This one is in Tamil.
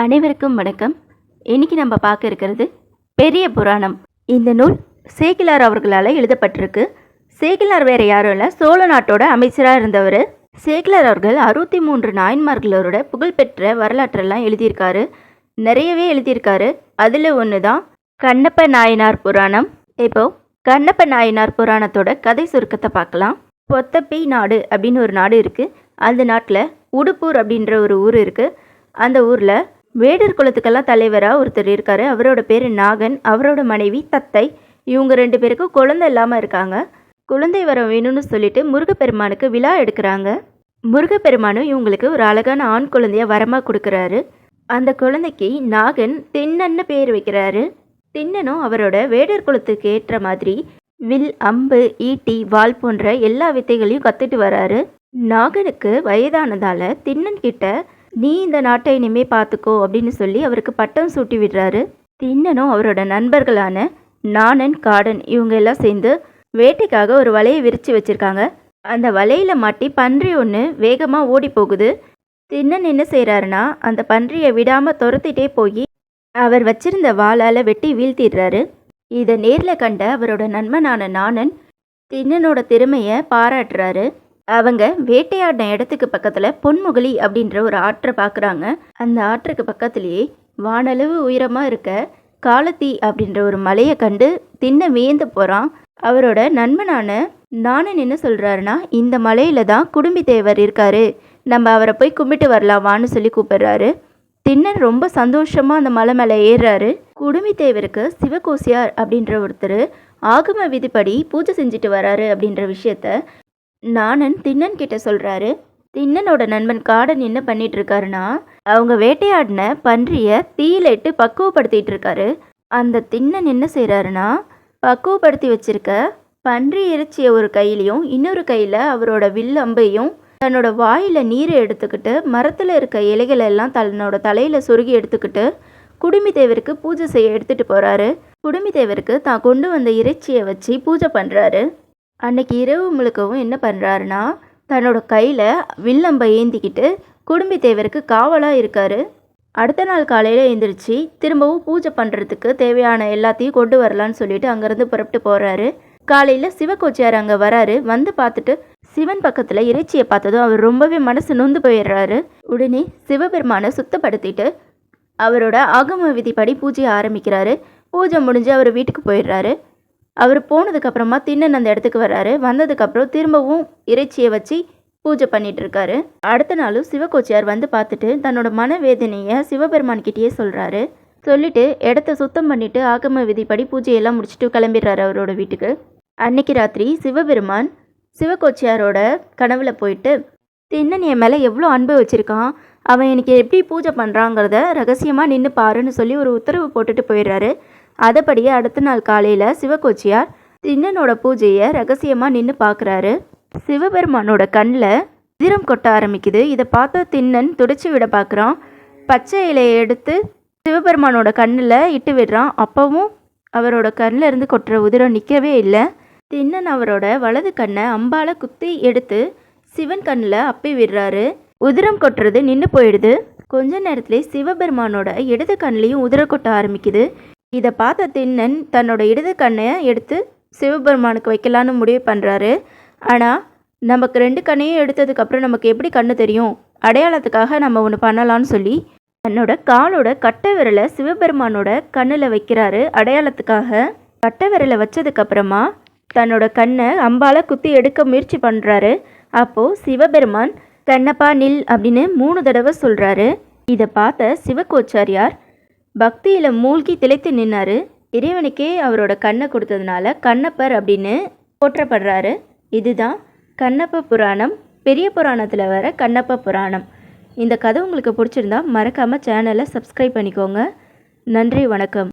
அனைவருக்கும் வணக்கம். இன்னைக்கு நம்ம பார்க்க இருக்கிறது பெரிய புராணம். இந்த நூல் சேக்கிழார் அவர்களால் எழுதப்பட்டிருக்கு. சேக்கிழார் வேற யாரும் இல்லை, சோழ நாட்டோட அமைச்சராக இருந்தவர். சேக்கிழார் அவர்கள் 63 நாயன்மார்களோட புகழ்பெற்ற வரலாற்றெல்லாம் எழுதியிருக்காரு. நிறையவே எழுதியிருக்காரு. அதில் ஒன்று தான் கண்ணப்ப நாயனார் புராணம். இப்போ கண்ணப்ப நாயனார் புராணத்தோட கதை சுருக்கத்தை பார்க்கலாம். பொத்தப்பை நாடு அப்படின்னு ஒரு நாடு இருக்குது. அந்த நாட்டில் உடுப்பூர் அப்படின்ற ஒரு ஊர் இருக்குது. அந்த ஊரில் வேடர் குலத்துக்கெல்லாம் தலைவராக ஒருத்தர் இருக்கார். அவரோட பேர் நாகன். அவரோட மனைவி தத்தை. இவங்க 2 பேருக்கும் குழந்தை இல்லாமல் இருக்காங்க. குழந்தை வரம் வேணும்னு சொல்லிட்டு முருகப்பெருமானுக்கு விழா எடுக்கிறாங்க. முருகப்பெருமானும் இவங்களுக்கு ஒரு அழகான ஆண் குழந்தைய வரமாக கொடுக்குறாரு. அந்த குழந்தைக்கு நாகன் திண்ணன்னு பேர் வைக்கிறாரு. திண்ணனும் அவரோட வேடர் குலத்துக்கு ஏற்ற மாதிரி வில், அம்பு, ஈட்டி, வாள் போன்ற எல்லா வித்தைகளையும் கற்றுட்டு வராரு. நாகனுக்கு வயதானதால் திண்ணன் கிட்ட நீ இந்த நாட்டை இனிமே பார்த்துக்கோ அப்படின்னு சொல்லி அவருக்கு பட்டம் சூட்டி விடுறாரு. திண்ணனும் அவரோட நண்பர்களான நாணன், காடன் இவங்க எல்லாம் சேர்ந்து வேட்டைக்காக ஒரு வலையை விரித்து வச்சுருக்காங்க. அந்த வலையில் மாட்டி பன்றி ஒன்று வேகமாக ஓடி போகுது. திண்ணன் என்ன செய்கிறாருன்னா அந்த பன்றியை விடாமல் துரத்திட்டே போய் அவர் வச்சிருந்த வாளால் வெட்டி வீழ்த்திடுறாரு. இதை நேரில் கண்ட அவரோட நண்பனான நாணன் திண்ணனோட திறமையை பாராட்டுறாரு. அவங்க வேட்டையாடின இடத்துக்கு பக்கத்தில் பொன்முகலி அப்படின்ற ஒரு ஆற்றை பார்க்குறாங்க. அந்த ஆற்றுக்கு பக்கத்துலேயே வானளவு உயரமாக இருக்க காலத்தி அப்படின்ற ஒரு மலையை கண்டு திண்ண வியந்து போகிறான். அவரோட நண்பனான நாணன் என்ன சொல்கிறாருன்னா, இந்த மலையில தான் குடும்பி தேவர் இருக்காரு, நம்ம அவரை போய் கும்பிட்டு வரலாமான்னு சொல்லி கூப்பிடுறாரு. திண்ணன் ரொம்ப சந்தோஷமாக அந்த மலை மேலே ஏறுறாரு. குடுமி தேவருக்கு சிவகோசியார் அப்படின்ற ஒருத்தர் ஆகம விதிப்படி பூஜை செஞ்சுட்டு வராரு அப்படின்ற விஷயத்த நாணன் திண்ணன் கிட்ட சொல்கிறாரு. திண்ணனோட நண்பன் காடன் என்ன பண்ணிட்டு இருக்காருன்னா, அவங்க வேட்டையாடின பன்றியை தீயில இட்டு பக்குவப்படுத்திட்டு இருக்காரு. அந்த திண்ணன் என்ன செய்கிறாருன்னா, பக்குவப்படுத்தி வச்சிருக்க பன்றி இறைச்சியை ஒரு கையிலையும் இன்னொரு கையில் அவரோட வில் அம்பையும் தன்னோட வாயில் நீரை எடுத்துக்கிட்டு மரத்தில் இருக்க இலைகள் எல்லாம் தன்னோட தலையில் சொருகி எடுத்துக்கிட்டு குடுமி தேவருக்கு பூஜை செய்ய எடுத்துகிட்டு போகிறாரு. குடுமி தேவருக்கு தான் கொண்டு வந்த இறைச்சியை வச்சு பூஜை பண்ணுறாரு. அன்னைக்கு இரவு முழுக்கவும் என்ன பண்ணுறாருன்னா, தன்னோட கையில் வில்லம்பை ஏந்திக்கிட்டு குடும்பி தேவருக்கு காவலாக இருக்கார். அடுத்த நாள் காலையில் எழுந்திரிச்சு திரும்பவும் பூஜை பண்ணுறதுக்கு தேவையான எல்லாத்தையும் கொண்டு வரலான்னு சொல்லிட்டு அங்கேருந்து புறப்பட்டு போகிறாரு. காலையில் சிவகோச்சியார் அங்கே வராரு. வந்து பார்த்துட்டு சிவன் பக்கத்தில் இறைச்சியை பார்த்ததும் அவர் ரொம்பவே மனசு நொந்து போயிடுறாரு. உடனே சிவபெருமானை சுத்தப்படுத்திட்டு அவரோட ஆகம விதிப்படி பூஜையை ஆரம்பிக்கிறாரு. பூஜை முடிஞ்சு அவர் வீட்டுக்கு போயிடுறாரு. அவர் போனதுக்கப்புறமா திண்ணன் அந்த இடத்துக்கு வர்றாரு. வந்ததுக்கப்புறம் திரும்பவும் இறைச்சியை வச்சு பூஜை பண்ணிட்டு இருக்காரு. அடுத்த நாளும் சிவகோச்சியார் வந்து பார்த்துட்டு தன்னோட மனவேதனையை சிவபெருமான்கிட்டயே சொல்கிறாரு. சொல்லிட்டு இடத்த சுத்தம் பண்ணிட்டு ஆகம விதிப்படி பூஜையெல்லாம் முடிச்சுட்டு கிளம்பிடுறாரு அவரோட வீட்டுக்கு. அன்னைக்கு ராத்திரி சிவபெருமான் சிவகோச்சியாரோட கனவுல போயிட்டு, திண்ணன் என் மேலே எவ்வளோ அன்பு வச்சுருக்கான், அவன் எனக்கு எப்படி பூஜை பண்ணுறாங்கிறத ரகசியமாக நின்று பாருன்னு சொல்லி ஒரு உத்தரவு போட்டுட்டு போயிடுறாரு. அதைப்படியே அடுத்த நாள் காலையில் சிவகோச்சியார் திண்ணனோட பூஜையை ரகசியமாக நின்று பார்க்குறாரு. சிவபெருமானோட கண்ணில் உதிரம் கொட்ட ஆரம்பிக்குது. இதை பார்த்த திண்ணன் துடைச்சி விட பார்க்குறான். பச்சை இலையை எடுத்து சிவபெருமானோட கண்ணில் இட்டு விடுறான். அப்பவும் அவரோட கண்ணில் இருந்து கொட்டுற உதிரம் நிற்கவே இல்லை. திண்ணன் அவரோட வலது கண்ணை அம்பால குத்தி எடுத்து சிவன் கண்ணில் அப்பி விடுறாரு. உதிரம் கொட்டுறது நின்று போயிடுது. கொஞ்ச நேரத்திலே சிவபெருமானோட இடது கண்ணிலையும் உதிரம் கொட்ட ஆரம்பிக்குது. இதை பார்த்த திண்ணன் தன்னோட இடது கண்ணை எடுத்து சிவபெருமானுக்கு வைக்கலான்னு முடிவு பண்ணுறாரு. ஆனால் நமக்கு 2 கண்ணையும் எடுத்ததுக்கப்புறம் நமக்கு எப்படி கண்ணு தெரியும், அடையாளத்துக்காக நம்ம ஒன்று பண்ணலான்னு சொல்லி தன்னோட காலோட கட்டை விரலை சிவபெருமானோட கண்ணில் வைக்கிறாரு அடையாளத்துக்காக. கட்டை விரலை வச்சதுக்கப்புறமா தன்னோட கண்ணை அம்பால குத்தி எடுக்க முயற்சி பண்ணுறாரு. அப்போது சிவபெருமான் கண்ணப்பா நில் அப்படின்னு 3 தடவை சொல்கிறாரு. இதை பார்த்த சிவகோச்சாரியார் பக்தியில் மூழ்கி திளைத்து நின்னாரு. இறைவனுக்கே அவரோட கண்ணை கொடுத்ததுனால கண்ணப்பர் அப்படின்னு போற்றப்படுறாரு. இதுதான் கண்ணப்ப புராணம், பெரிய புராணத்தில் வர கண்ணப்ப புராணம். இந்த கதை உங்களுக்கு பிடிச்சிருந்தா மறக்காமல் சேனலை சப்ஸ்கிரைப் பண்ணிக்கோங்க. நன்றி, வணக்கம்.